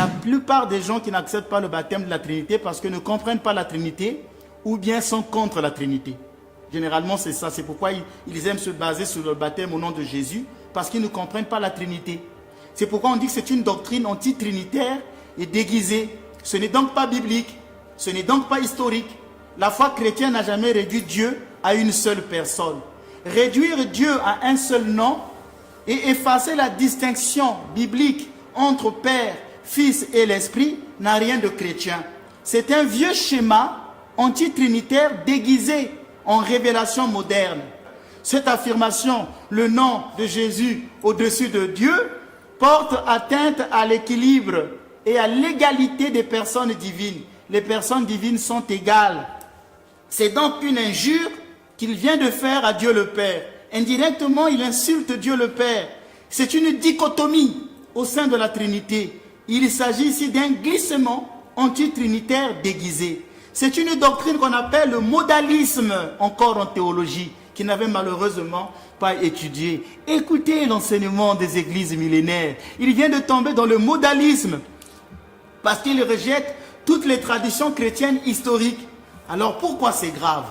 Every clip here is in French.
la plupart des gens qui n'acceptent pas le baptême de la Trinité parce qu'ils ne comprennent pas la Trinité ou bien sont contre la Trinité. Généralement, c'est ça. C'est pourquoi ils aiment se baser sur le baptême au nom de Jésus, parce qu'ils ne comprennent pas la Trinité. C'est pourquoi on dit que c'est une doctrine anti-trinitaire et déguisée. Ce n'est donc pas biblique, ce n'est donc pas historique. La foi chrétienne n'a jamais réduit Dieu à une seule personne. Réduire Dieu à un seul nom et effacer la distinction biblique entre Père, Fils et l'Esprit n'a rien de chrétien. C'est un vieux schéma anti-trinitaire déguisé en révélation moderne. Cette affirmation, le nom de Jésus au-dessus de Dieu, porte atteinte à l'équilibre et à l'égalité des personnes divines. Les personnes divines sont égales. C'est donc une injure qu'il vient de faire à Dieu le Père. Indirectement, il insulte Dieu le Père. C'est une dichotomie au sein de la Trinité. Il s'agit ici d'un glissement anti-trinitaire déguisé. C'est une doctrine qu'on appelle le modalisme, encore en théologie, qui n'avait malheureusement pas étudié. Écoutez l'enseignement des églises millénaires. Il vient de tomber dans le modalisme, parce qu'il rejette toutes les traditions chrétiennes historiques. Alors pourquoi c'est grave?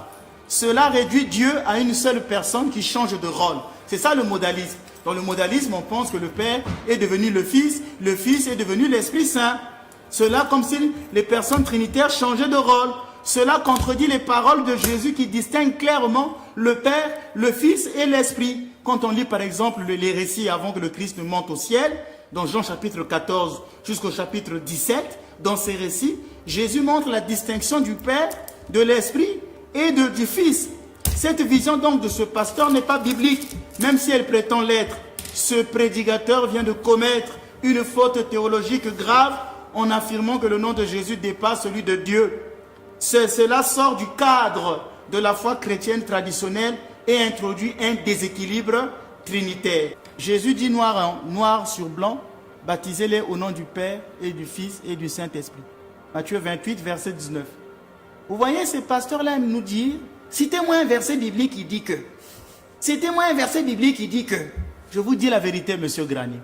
Cela réduit Dieu à une seule personne qui change de rôle. C'est ça le modalisme. Dans le modalisme, on pense que le Père est devenu le Fils est devenu l'Esprit Saint. Cela comme si les personnes trinitaires changeaient de rôle. Cela contredit les paroles de Jésus qui distinguent clairement le Père, le Fils et l'Esprit. Quand on lit par exemple les récits avant que le Christ ne monte au ciel, dans Jean chapitre 14 jusqu'au chapitre 17, dans ces récits, Jésus montre la distinction du Père, de l'Esprit et du Fils. Cette vision donc de ce pasteur n'est pas biblique, même si elle prétend l'être. Ce prédicateur vient de commettre une faute théologique grave en affirmant que le nom de Jésus dépasse celui de Dieu. Cela sort du cadre de la foi chrétienne traditionnelle et introduit un déséquilibre trinitaire. Jésus dit noir sur blanc, baptisez-les au nom du Père et du Fils et du Saint-Esprit. Matthieu 28, verset 19. Vous voyez ces pasteurs-là nous dire, citez-moi un verset biblique qui dit que. Citez-moi un verset biblique qui dit que. Je vous dis la vérité, monsieur Granier.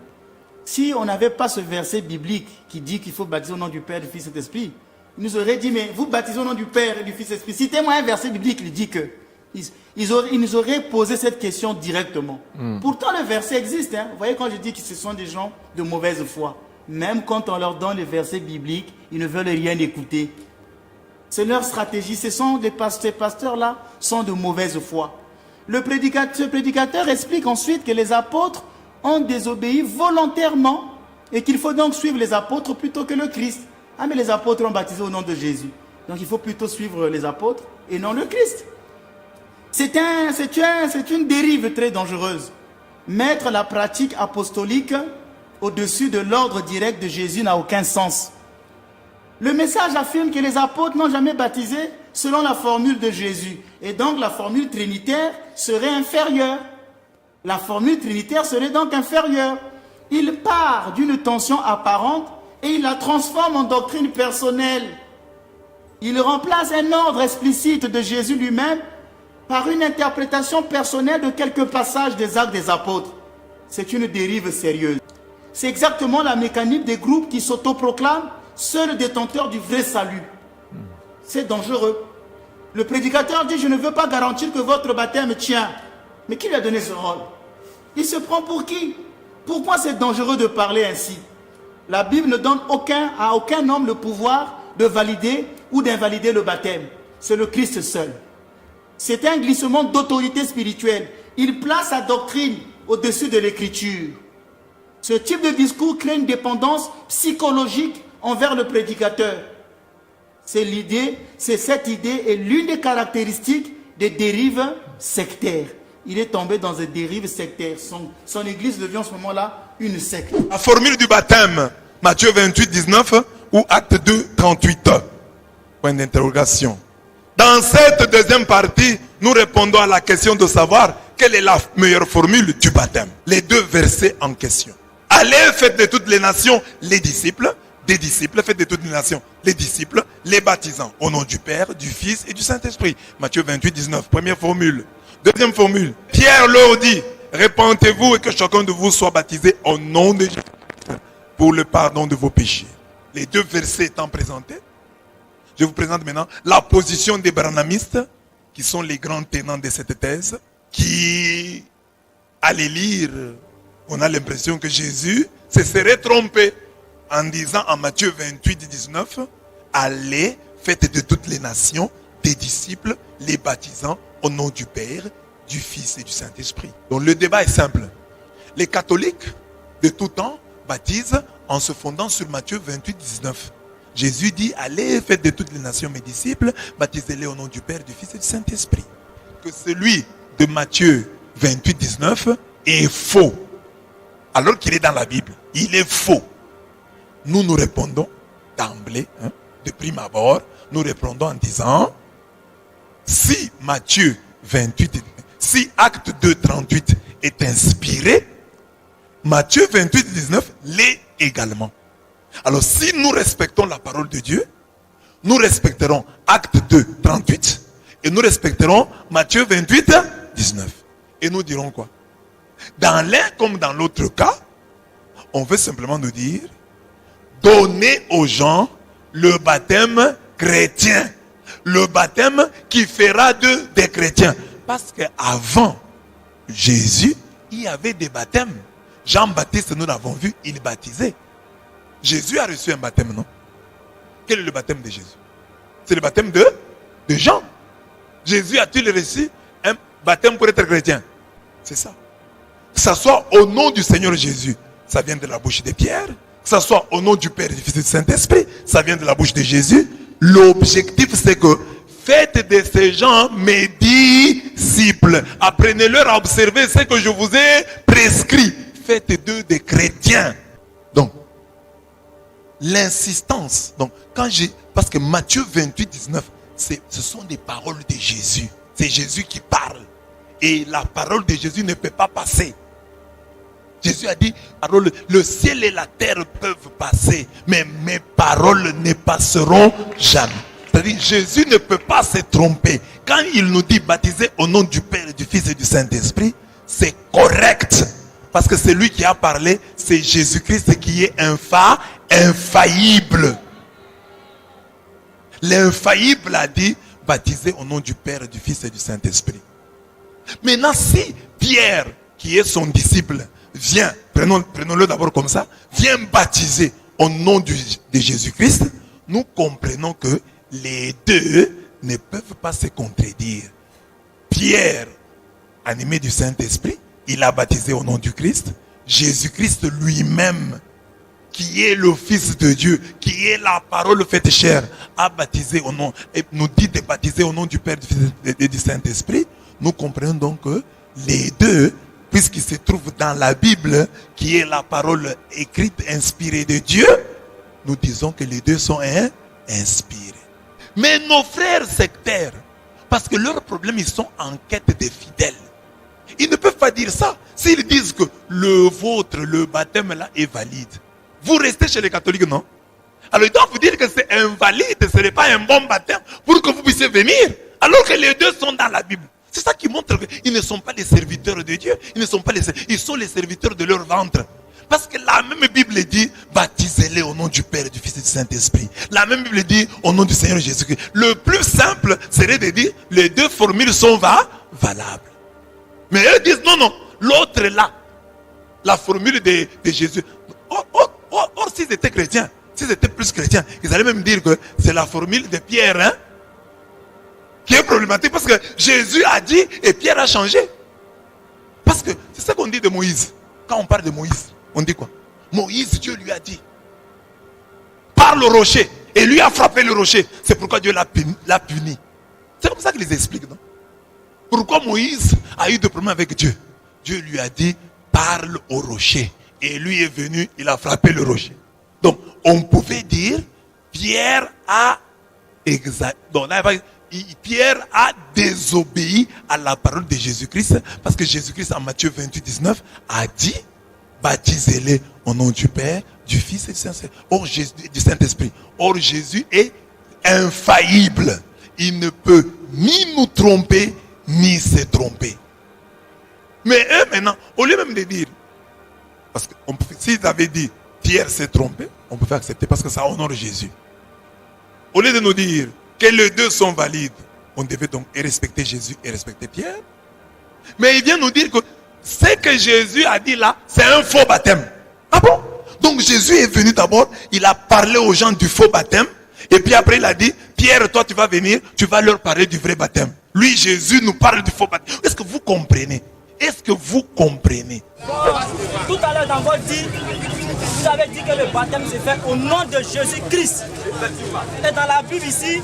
Si on n'avait pas ce verset biblique qui dit qu'il faut baptiser au nom du Père, du Fils et de l'Esprit, il nous aurait dit, mais vous baptisez au nom du Père et du Fils et de l'Esprit. Citez-moi un verset biblique qui dit que. Ils nous auraient posé cette question directement. Pourtant, le verset existe. Hein. Vous voyez, quand je dis que ce sont des gens de mauvaise foi, même quand on leur donne les versets bibliques, ils ne veulent rien écouter. C'est leur stratégie. Ces pasteurs-là sont de mauvaise foi. Ce prédicateur explique ensuite que les apôtres ont désobéi volontairement et qu'il faut donc suivre les apôtres plutôt que le Christ. Ah, mais les apôtres ont baptisé au nom de Jésus. Donc il faut plutôt suivre les apôtres et non le Christ. C'est une dérive très dangereuse. Mettre la pratique apostolique au-dessus de l'ordre direct de Jésus n'a aucun sens. Le message affirme que les apôtres n'ont jamais baptisé selon la formule de Jésus. Et donc la formule trinitaire serait inférieure. La formule trinitaire serait donc inférieure. Il part d'une tension apparente et il la transforme en doctrine personnelle. Il remplace un ordre explicite de Jésus lui-même par une interprétation personnelle de quelques passages des Actes des Apôtres. C'est une dérive sérieuse. C'est exactement la mécanique des groupes qui s'autoproclament seuls détenteurs du vrai salut. C'est dangereux. Le prédicateur dit, je ne veux pas garantir que votre baptême tient. Mais qui lui a donné ce rôle? Il se prend pour qui? Pourquoi c'est dangereux de parler ainsi? La Bible ne donne à aucun homme le pouvoir de valider ou d'invalider le baptême. C'est le Christ seul. C'est un glissement d'autorité spirituelle. Il place sa doctrine au-dessus de l'écriture. Ce type de discours crée une dépendance psychologique envers le prédicateur. Cette idée est l'une des caractéristiques des dérives sectaires. Il est tombé dans des dérives sectaires. Son église devient en ce moment-là une secte. La formule du baptême, Matthieu 28, 19 ou Acte 2, 38. Point d'interrogation. Dans cette deuxième partie, nous répondons à la question de savoir quelle est la meilleure formule du baptême. Les deux versets en question. Allez, faites de toutes les nations les disciples, des disciples, faites de toutes les nations les disciples, les baptisants au nom du Père, du Fils et du Saint-Esprit. Matthieu 28, 19, première formule. Deuxième formule, Pierre leur dit, répentez-vous et que chacun de vous soit baptisé au nom de Jésus pour le pardon de vos péchés. les deux versets étant présentés, je vous présente maintenant la position des branhamistes, qui sont les grands tenants de cette thèse, qui, à les lire, on a l'impression que Jésus se serait trompé en disant en Matthieu 28, 19, allez, faites de toutes les nations des disciples, les baptisant au nom du Père, du Fils et du Saint-Esprit. Donc le débat est simple. Les catholiques de tout temps baptisent en se fondant sur Matthieu 28, 19. Jésus dit, allez, faites de toutes les nations mes disciples, baptisez-les au nom du Père, du Fils et du Saint-Esprit. Que celui de Matthieu 28, 19 est faux. Alors qu'il est dans la Bible, il est faux. Nous répondons d'emblée, de prime abord, nous répondons en disant, si Matthieu 28, si Acte 2, 38 est inspiré, Matthieu 28, 19 l'est également. Alors si nous respectons la parole de Dieu, nous respecterons Acte 2, 38 et nous respecterons Matthieu 28, 19. Et nous dirons quoi? Dans l'un comme dans l'autre cas, on veut simplement nous dire, donnez aux gens le baptême chrétien. Le baptême qui fera d'eux des chrétiens. Parce qu'avant Jésus, il y avait des baptêmes. Jean-Baptiste, nous l'avons vu, il baptisait. Jésus a reçu un baptême, non? Quel est le baptême de Jésus? C'est le baptême de Jean. Jésus a-t-il reçu un baptême pour être chrétien? C'est ça. Que ce soit au nom du Seigneur Jésus, ça vient de la bouche de Pierre. Que ce soit au nom du Père et du Fils et du Saint-Esprit, ça vient de la bouche de Jésus. L'objectif, c'est que faites de ces gens mes disciples. Apprenez-leur à observer ce que je vous ai prescrit. Faites d'eux des chrétiens. Donc, l'insistance. Donc, parce que Matthieu 28, 19, ce sont des paroles de Jésus. C'est Jésus qui parle. Et la parole de Jésus ne peut pas passer. Jésus a dit, le ciel et la terre peuvent passer, mais mes paroles ne passeront jamais. C'est-à-dire, Jésus ne peut pas se tromper. Quand il nous dit baptiser au nom du Père, du Fils et du Saint-Esprit, c'est correct. Parce que c'est lui qui a parlé, c'est Jésus-Christ qui est infaillible. L'infaillible a dit, baptiser au nom du Père, du Fils et du Saint-Esprit. Maintenant, si Pierre, qui est son disciple, vient, prenons-le d'abord comme ça, vient baptiser au nom de Jésus-Christ, nous comprenons que les deux ne peuvent pas se contredire. Pierre, animé du Saint-Esprit, il a baptisé au nom du Christ. Jésus-Christ lui-même, qui est le Fils de Dieu, qui est la parole faite chair, a baptisé au nom, et nous dit de baptiser au nom du Père, du Fils et du Saint-Esprit. Nous comprenons donc que les deux, puisqu'ils se trouvent dans la Bible, qui est la parole écrite, inspirée de Dieu, nous disons que les deux sont inspirés. Mais nos frères sectaires, parce que leurs problèmes, ils sont en quête des fidèles. Ils ne peuvent pas dire ça. S'ils disent que le vôtre, le baptême là est valide, vous restez chez les catholiques, non? Alors ils doivent vous dire que c'est invalide, ce n'est pas un bon baptême pour que vous puissiez venir. Alors que les deux sont dans la Bible. C'est ça qui montre qu'ils ne sont pas les serviteurs de Dieu. Ils sont les serviteurs de leur ventre. Parce que la même Bible dit, baptisez-les au nom du Père, du Fils et du Saint-Esprit. La même Bible dit, au nom du Seigneur Jésus-Christ. Le plus simple serait de dire, les deux formules sont valables. Mais eux disent, non, l'autre est là. La formule de Jésus. Or, s'ils étaient chrétiens, s'ils étaient plus chrétiens, ils allaient même dire que c'est la formule de Pierre, qui est problématique parce que Jésus a dit et Pierre a changé. Parce que c'est ça qu'on dit de Moïse. Quand on parle de Moïse, on dit quoi? Moïse, Dieu lui a dit, parle au rocher. Et lui a frappé le rocher. C'est pourquoi Dieu l'a puni. C'est comme ça qu'il les explique, non? Pourquoi Moïse a eu des problèmes avec Dieu? Dieu lui a dit, parle au rocher. Et lui est venu, il a frappé le rocher. Donc, on pouvait dire, Pierre a Pierre a désobéi à la parole de Jésus-Christ, parce que Jésus-Christ en Matthieu 28, 19 a dit, baptisez-les au nom du Père, du Fils et du Saint-Esprit. Or Jésus est infaillible. Il ne peut ni nous tromper, ni se tromper. Mais eux maintenant, au lieu même de dire, parce que s'ils avaient dit, Pierre s'est trompé, on peut accepter parce que ça honore Jésus. Au lieu de nous dire que les deux sont valides, on devait donc respecter Jésus et respecter Pierre. Mais il vient nous dire que ce que Jésus a dit là, c'est un faux baptême. Ah bon? Donc Jésus est venu d'abord, il a parlé aux gens du faux baptême. Et puis après il a dit, Pierre, toi tu vas venir, tu vas leur parler du vrai baptême. Lui, Jésus, nous parle du faux baptême. Est-ce que vous comprenez? Est-ce que vous comprenez? Tout à l'heure dans votre dit, vous avez dit que le baptême s'est fait au nom de Jésus-Christ. Et dans la Bible ici,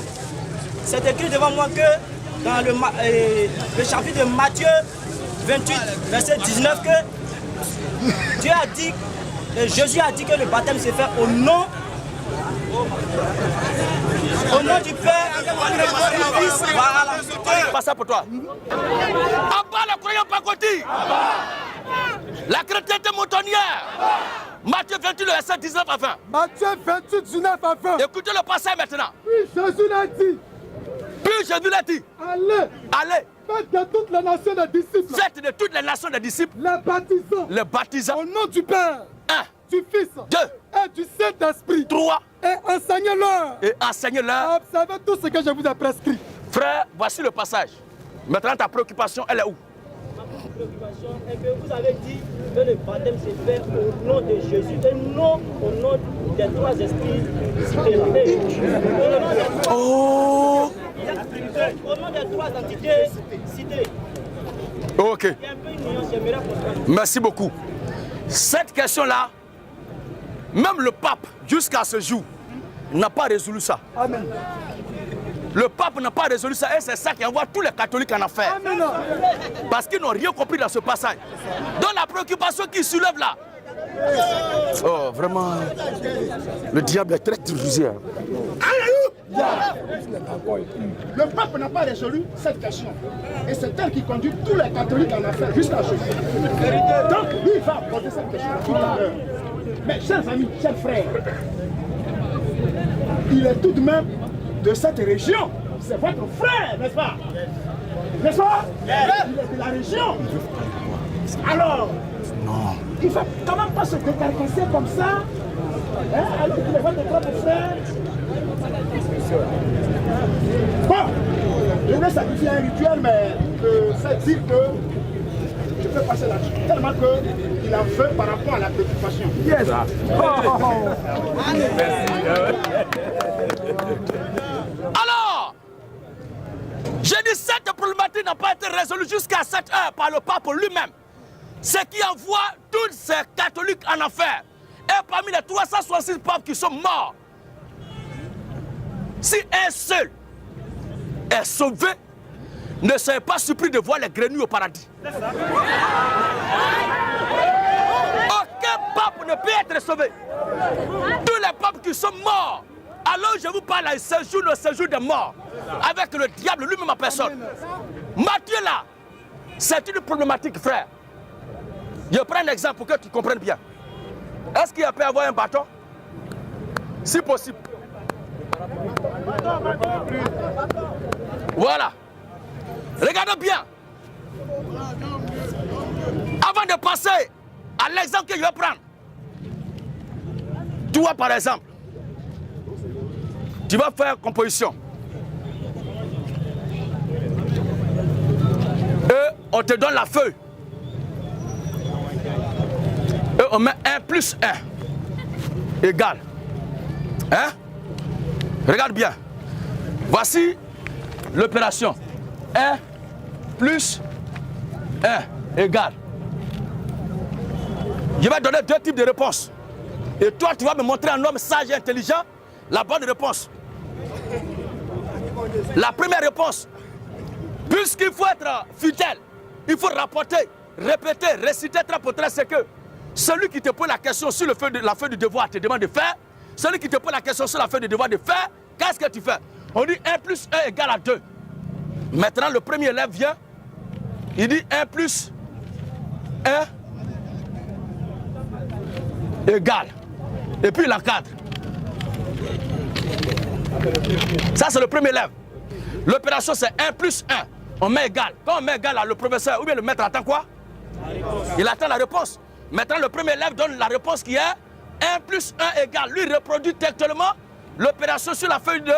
c'est écrit devant moi que dans le chapitre de Matthieu 28, verset 19, que Dieu a dit, Jésus a dit que le baptême s'est fait au nom du Père, du Fils. Voilà. Pas ça pour toi. Abba le croyant pacoti. La chrétienté moutonnière. Matthieu 28, le verset 19 à 20. Matthieu 28, 19 à 20. Écoutez le passage maintenant. Puis Jésus l'a dit. Puis Jésus l'a dit. Allez. Allez. Faites de toutes les nations des disciples. Faites de toutes les nations des disciples. Les baptisants. Au nom du Père. 1. Du Fils. 2. Et du Saint-Esprit. 3. Et enseignez-leur. Et enseignez-leur. Observez tout ce que je vous ai prescrit. Frère, voici le passage. Maintenant, ta préoccupation, elle est où? Ma préoccupation est que vous avez dit que le baptême s'est fait au nom de Jésus et non au nom des trois esprits cités. Oh! Au nom des trois entités citées. Ok. Il y a un peu une nuance, j'aimerais comprendre. Merci beaucoup. Cette question-là, même le pape, jusqu'à ce jour, n'a pas résolu ça. Amen. Le pape n'a pas résolu ça et c'est ça qui envoie tous les catholiques en affaire. Amen. Parce qu'ils n'ont rien compris dans ce passage. Donc la préoccupation qui soulève là. Oh, vraiment. Le diable est très rusé. Le pape n'a pas résolu cette question. Et c'est elle qui conduit tous les catholiques en affaire jusqu'à ce jour. Donc, lui, il va aborder cette question tout à l'heure. Mais, chers amis, chers frères, il est tout de même de cette région. C'est votre frère, n'est-ce pas? N'est-ce pas? Il est de la région. Alors, il ne faut quand même pas se décarcasser comme ça. Hein? Alors qu'il est votre propre frère. Bon, je vais sacrifier un rituel, mais ça dit que je peux passer là-dessus. Tellement qu'il en veut par rapport à la préoccupation. Yes. Alors, j'ai dit cette problématique n'a pas été résolue jusqu'à cette heure par le pape lui-même. Ce qui envoie tous ces catholiques en affaire. Et parmi les 366 papes qui sont morts, si un seul est sauvé, ne soyez pas surpris de voir les grenouilles au paradis. Aucun pape ne peut être sauvé. Tous les papes qui sont morts, alors je vous parle à le séjour des morts, avec le diable lui-même en personne. Matthieu là, c'est une problématique, frère. Je prends un exemple pour que tu comprennes bien. Est-ce qu'il peut y avoir un bâton? Si possible. Voilà. Regardez bien. Avant de passer à l'exemple que je vais prendre. Toi, par exemple, tu vas faire composition. Et on te donne la feuille. Et on met 1 plus 1 égale. Hein? Regarde bien. Voici l'opération. 1 plus 1 égale. Je vais donner deux types de réponses. Et toi, tu vas me montrer un homme sage et intelligent la bonne réponse. La première réponse. Puisqu'il faut être fidèle, il faut rapporter, répéter, réciter très pour très, c'est que celui qui te pose la question sur la feuille du devoir te demande de faire. Celui qui te pose la question sur la feuille du devoir de faire, qu'est-ce que tu fais? On dit 1 plus 1 égale à 2. Maintenant, le premier élève vient, il dit 1 plus 1 égale. Et puis il encadre. Ça, c'est le premier élève. L'opération, c'est 1 plus 1. On met égal. Quand on met égal, le professeur ou bien le maître attend quoi? Il attend la réponse. Maintenant, le premier élève donne la réponse qui est 1 plus 1 égale, lui reproduit textuellement l'opération sur la feuille de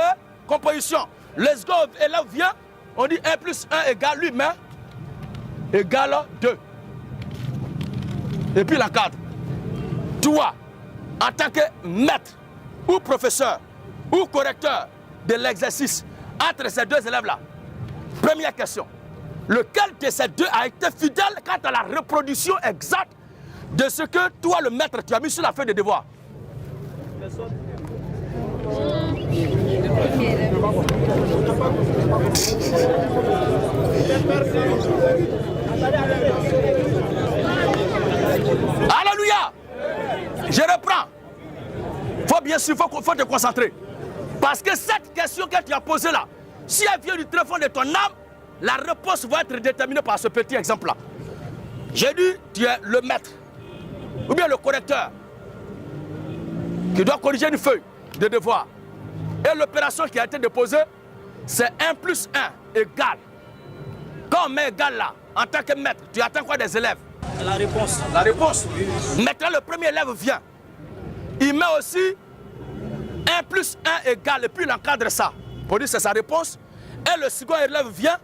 composition. Let's go, élève vient, on dit 1 plus 1 égale, lui met égale 2. Et puis l'encadre. Toi, en tant que maître ou professeur ou correcteur de l'exercice entre ces deux élèves-là, première question, lequel de ces deux a été fidèle quant à la reproduction exacte de ce que toi, le maître, tu as mis sur la feuille de devoir? Alléluia! Je reprends. Faut bien sûr, faut te concentrer. Parce que cette question que tu as posée là, si elle vient du très fond de ton âme, la réponse va être déterminée par ce petit exemple-là. J'ai dit, tu es le maître, ou bien le correcteur, qui doit corriger une feuille de devoir. Et l'opération qui a été déposée, c'est 1 plus 1 égale. Quand on met égal là, en tant que maître, tu attends quoi des élèves? La réponse. La réponse. Maintenant, le premier élève vient. Il met aussi 1 plus 1 égale, et puis il encadre ça. Pour dire c'est sa réponse. Et le second élève vient,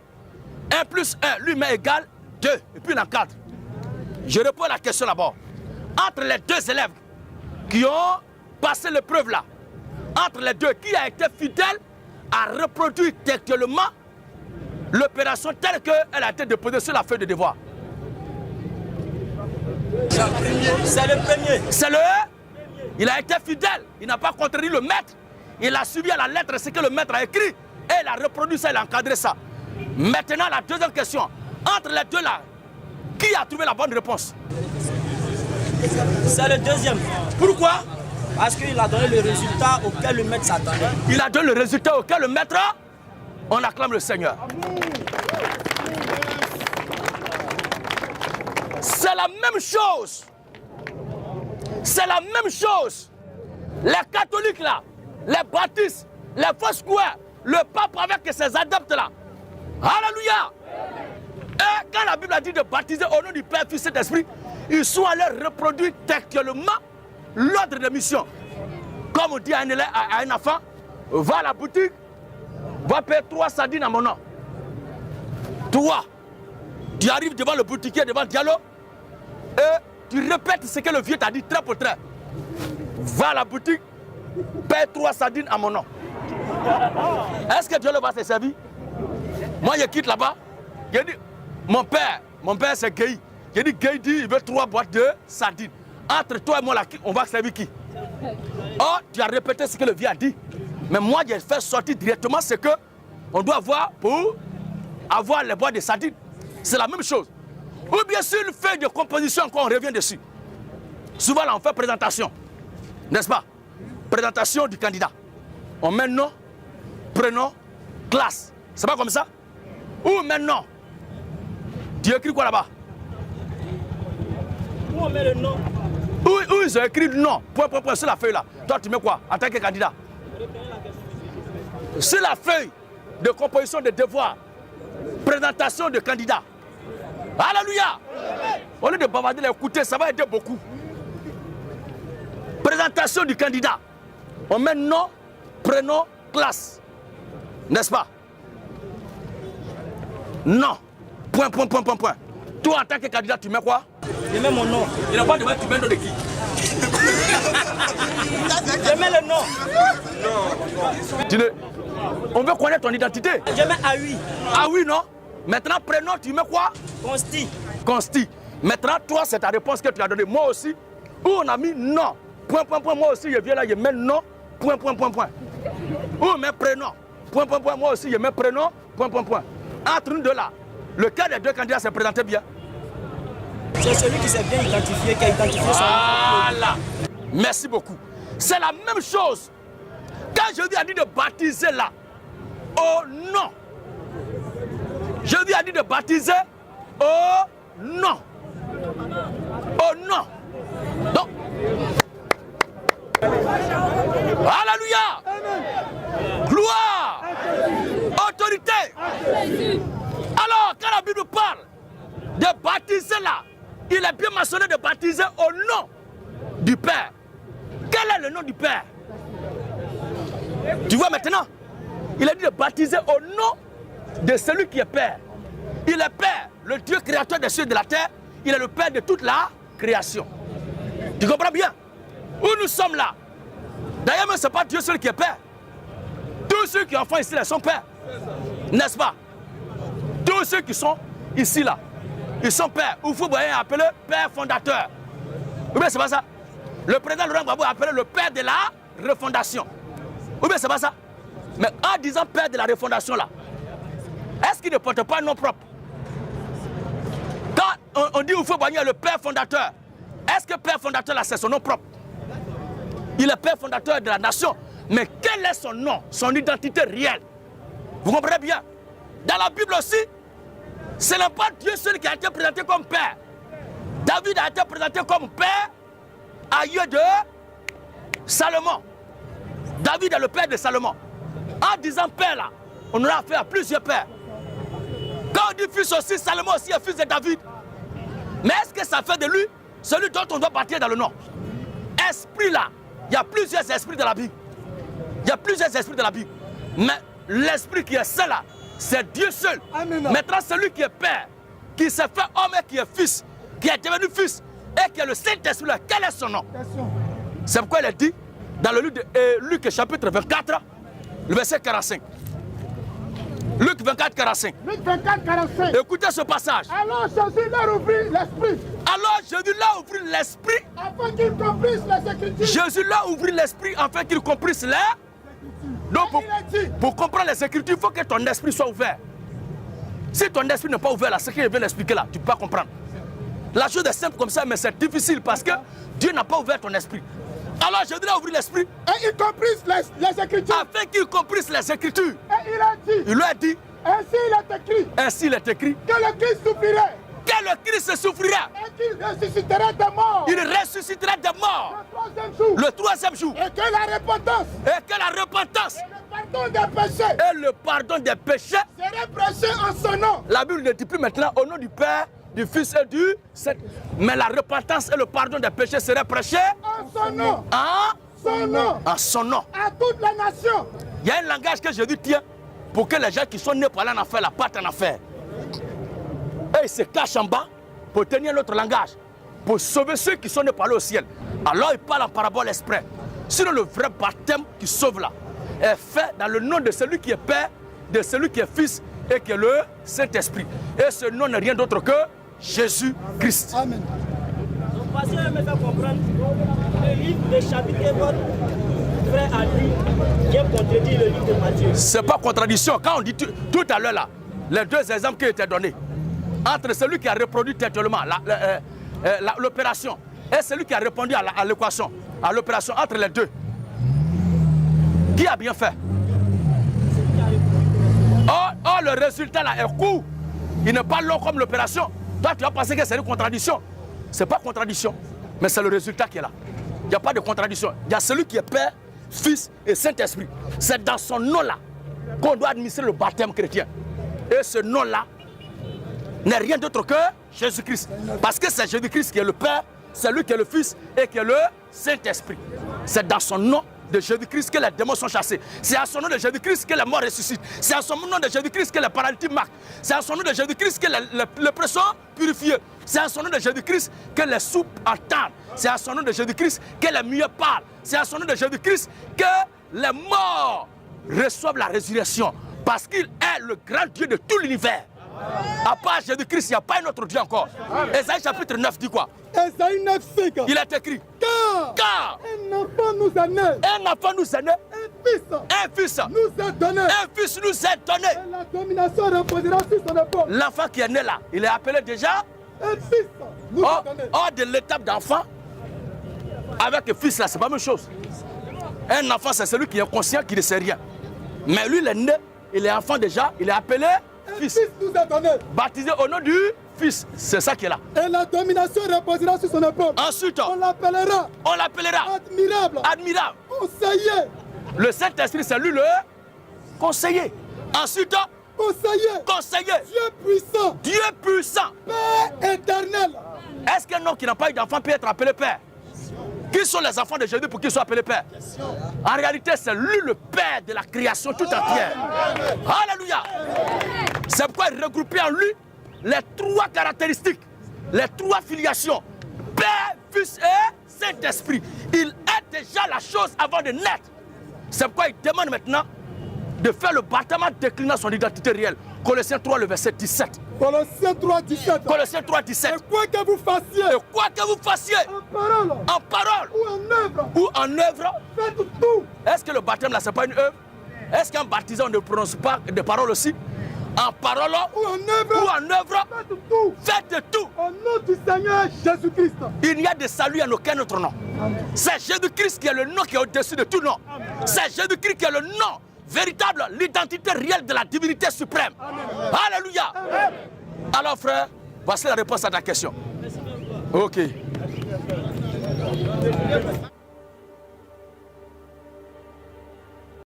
1 plus 1, lui met égal 2, et puis il encadre. Je réponds à la question d'abord. Entre les deux élèves qui ont passé l'épreuve là, entre les deux, qui a été fidèle à reproduire textuellement l'opération telle qu'elle a été déposée sur la feuille de devoir? C'est le premier. C'est le... Il a été fidèle, il n'a pas contredit le maître, il a suivi à la lettre ce que le maître a écrit, et il a reproduit ça, il a encadré ça. Maintenant, la deuxième question, entre les deux là, qui a trouvé la bonne réponse? C'est le deuxième. Pourquoi? Parce qu'il a donné le résultat auquel le maître s'attendait. Il a donné le résultat auquel le maître, on acclame le Seigneur. C'est la même chose. C'est la même chose. Les catholiques là, les baptistes, les Foursquare, le pape avec ses adeptes là. Alléluia. Et quand la Bible a dit de baptiser au nom du Père, Fils et d'Esprit, ils sont allés reproduire textuellement l'ordre de mission. Comme on dit à un enfant, va à la boutique, va payer 3 sardines à mon nom. Toi, tu arrives devant le boutiquier, devant Diallo, et tu répètes ce que le vieux t'a dit trait pour trait. Va à la boutique, paye 3 sardines à mon nom. Est-ce que Diallo va se servir? Moi, je quitte là-bas. Je dis, mon père c'est Guy. Je dis, Guy dit, il veut 3 boîtes de sardines. Entre toi et moi, là, on va servir qui? Oh, tu as répété ce que le vieux a dit. Mais moi, j'ai fait sortir directement ce que on doit avoir pour avoir les boîtes de sardines. C'est la même chose. Ou bien sur une feuille de composition, quand on revient dessus. Souvent, là, on fait présentation. N'est-ce pas? Présentation du candidat. On met nom, prénom, classe. C'est pas comme ça? Ou maintenant, tu écris quoi là-bas? Où on met le nom? Où ils ont écrit non, point, sur la feuille là. Toi, tu mets quoi en tant que candidat? Sur la feuille de composition de devoir, présentation de candidat. Alléluia! Au lieu de bavarder, l'écouter, ça va aider beaucoup. Présentation du candidat. On met nom, prénom, classe. N'est-ce pas? Non. Point. Toi, en tant que candidat, tu mets quoi? Je mets mon nom. Il n'a pas de mettre, tu mets le nom de qui? Je mets le nom. On veut connaître ton identité. Je mets AUI. Ah oui, non? Maintenant, prénom, tu mets quoi? Consti. Consti. Maintenant, toi, c'est ta réponse que tu as donnée. Moi aussi, où on a mis non. Point. Moi aussi, je viens là, je mets non. Point. Où on met prénom. Point. Moi aussi, je mets prénom. Point. Entre nous deux là, lequel des deux candidats s'est présenté bien? C'est celui qui s'est bien identifié, qui a identifié son... Voilà. Merci beaucoup. C'est la même chose. Quand je lui ai dit de baptiser là, au nom. Je lui ai dit de baptiser au nom. Au nom. Donc. Alléluia. Gloire. Autorité. Alors, quand la Bible parle de baptiser là, il est bien mentionné de baptiser au nom du Père, Quel est le nom du Père? Tu vois maintenant? Il a dit de baptiser au nom de celui qui est Père. Il est Père, le Dieu créateur des cieux et de la terre. Il est le Père de toute la création. Tu comprends bien? Où nous sommes là? D'ailleurs, ce n'est pas Dieu seul qui est Père. Tous ceux qui ont enfants ici là sont Pères. N'est-ce pas? Tous ceux qui sont ici là, ils sont Pères. Ou vous voyez appeler Père fondateur. Ou bien c'est pas ça? Le président Laurent Gbagbo a appelé le Père de la refondation. Ou bien c'est pas ça? Mais en disant Père de la refondation là, est-ce qu'il ne porte pas un nom propre? Quand on dit Oufo Boigny est le Père fondateur, est-ce que Père fondateur là c'est son nom propre? Il est Père fondateur de la nation. Mais quel est son nom, son identité réelle? Vous comprenez bien? Dans la Bible aussi, ce n'est pas Dieu seul qui a été présenté comme Père. David a été présenté comme Père à lieu de Salomon. David est le père de Salomon. En disant Père là, on aura affaire à plusieurs pères. Quand on dit fils aussi, Salomon aussi est fils de David. Mais est-ce que ça fait de lui celui dont on doit bâtir dans le nom? Esprit là, il y a plusieurs esprits de la Bible. Il y a plusieurs esprits de la Bible. Mais l'esprit qui est seul là, c'est Dieu seul. Amen. Maintenant, celui qui est Père, qui s'est fait homme et qui est fils, qui est devenu fils, et qui est le Saint-Esprit là, quel est son nom? C'est pourquoi il est dit dans le livre de Luc chapitre 24, le verset 45. Luc 24, 45. Luc 24, 45. Écoutez ce passage. Alors Jésus leur ouvrit l'esprit. Alors Jésus leur ouvrit l'esprit. Afin qu'ils comprissent les Écritures. Jésus leur ouvrit l'esprit afin qu'ils comprissent les. Donc pour comprendre les Écritures, il faut que ton esprit soit ouvert. Si ton esprit n'est pas ouvert là, ce que je viens d'expliquer là, tu ne peux pas comprendre. La chose est simple comme ça, mais c'est difficile parce que Dieu n'a pas ouvert ton esprit. Alors Jésus leur ouvrit l'esprit. Et ils comprissent les Écritures. Afin qu'ils comprissent les Écritures. Et il a dit. Il lui a dit. Ainsi il est écrit. Ainsi il est écrit. Que le Christ souffrirait. Que le Christ souffrira. Et qu'il ressusciterait des morts. Il ressusciterait des morts. Le troisième jour. Et que la repentance. Et que la repentance. Et le pardon des péchés. Et le pardon des péchés. Serait prêché en son nom. La Bible ne dit plus maintenant au nom du Père, du Fils et du Saint. Mais la repentance et le pardon des péchés seraient prêchés en son nom. En son nom. En son nom. À toutes les nations. Il y a un langage que Jésus tient pour que les gens qui sont nés pour aller en affaire, la partent en affaire. Et ils se cachent en bas pour tenir l'autre langage, pour sauver ceux qui sont nés pour aller au ciel. Alors il parle en parabole exprès. Sinon le vrai baptême qui sauve là est fait dans le nom de celui qui est Père, de celui qui est Fils et qui est le Saint-Esprit. Et ce nom n'est rien d'autre que Jésus-Christ. Amen. Donc, pasteur me fait comprendre le livre de chapitre et votre frère a dit qui contredit le livre de Matthieu. C'est pas contradiction. Quand on dit tout à l'heure là, les deux exemples qui étaient donnés, entre celui qui a reproduit textuellement l'opération et celui qui a répondu à l'équation, à l'opération, entre les deux, qui a bien fait? Or, le résultat là est court. Il n'est pas long comme l'opération. Toi, tu vas penser que c'est une contradiction. Ce n'est pas contradiction, mais c'est le résultat qui est là. Il n'y a pas de contradiction. Il y a celui qui est Père, Fils et Saint-Esprit. C'est dans son nom-là qu'on doit administrer le baptême chrétien. Et ce nom-là n'est rien d'autre que Jésus-Christ. Parce que c'est Jésus-Christ qui est le Père, c'est lui qui est le Fils et qui est le Saint-Esprit. C'est dans son nom de Jésus-Christ que les démons sont chassés. C'est à son nom de Jésus-Christ que les morts ressuscitent. C'est à son nom de Jésus-Christ que les paralytiques marquent. C'est à son nom de Jésus-Christ que les lépreux sont purifiés. C'est à son nom de Jésus-Christ que les sourds entendent. C'est à son nom de Jésus-Christ que les muets parlent. C'est à son nom de Jésus-Christ que les morts reçoivent la résurrection. Parce qu'il est le grand Dieu de tout l'univers. À part Jésus-Christ, il n'y a pas un autre Dieu encore. Ésaïe chapitre 9 dit quoi? Esaïe 9, 5. Il est écrit. Car un enfant nous est né. Un enfant nous est né. Un fils nous est donné. Un fils nous est donné. Et la domination reposera sur son épaule. L'enfant qui est né là, il est appelé déjà un fils nous est donné. Hors de l'étape d'enfant, avec le fils là, c'est pas la même chose. Un enfant, c'est celui qui est conscient qu'il ne sait rien. Mais lui, il est né, il est enfant déjà, il est appelé fils. Un fils nous est donné. Baptisé au nom du Fils. C'est ça qui est là. Et la domination reposera sur son épaule. Ensuite, on l'appellera admirable. Admirable. Conseiller. Le Saint-Esprit, c'est lui le conseiller. Ensuite, conseiller. Dieu puissant. Père éternel. Est-ce qu'un homme qui n'a pas eu d'enfant peut être appelé Père? Qui Qui sont les enfants de Jésus pour qu'ils soient appelés pères? En réalité, c'est lui le père de la création tout entière. Alléluia. C'est pourquoi il regroupait en lui les 3 caractéristiques, les 3 filiations. Père, Fils et Saint-Esprit. Il est déjà la chose avant de naître. C'est pourquoi il demande maintenant de faire le baptême déclinant son identité réelle. Colossiens 3, le verset 17. Colossiens 3, 17. Colossiens 3, 17. Et quoi que vous fassiez, en parole, ou en œuvre, faites tout. Est-ce que le baptême là, c'est pas une œuvre? Est-ce qu'un baptisé, on ne prononce pas des paroles aussi? En parole Ou en œuvre, faites tout. Au nom du Seigneur Jésus-Christ. Il n'y a de salut en aucun autre nom. C'est Jésus-Christ qui est le nom qui est au-dessus de tout nom. C'est Jésus-Christ qui est le nom véritable, l'identité réelle de la divinité suprême. Alléluia. Alors frère, voici la réponse à ta question. Ok.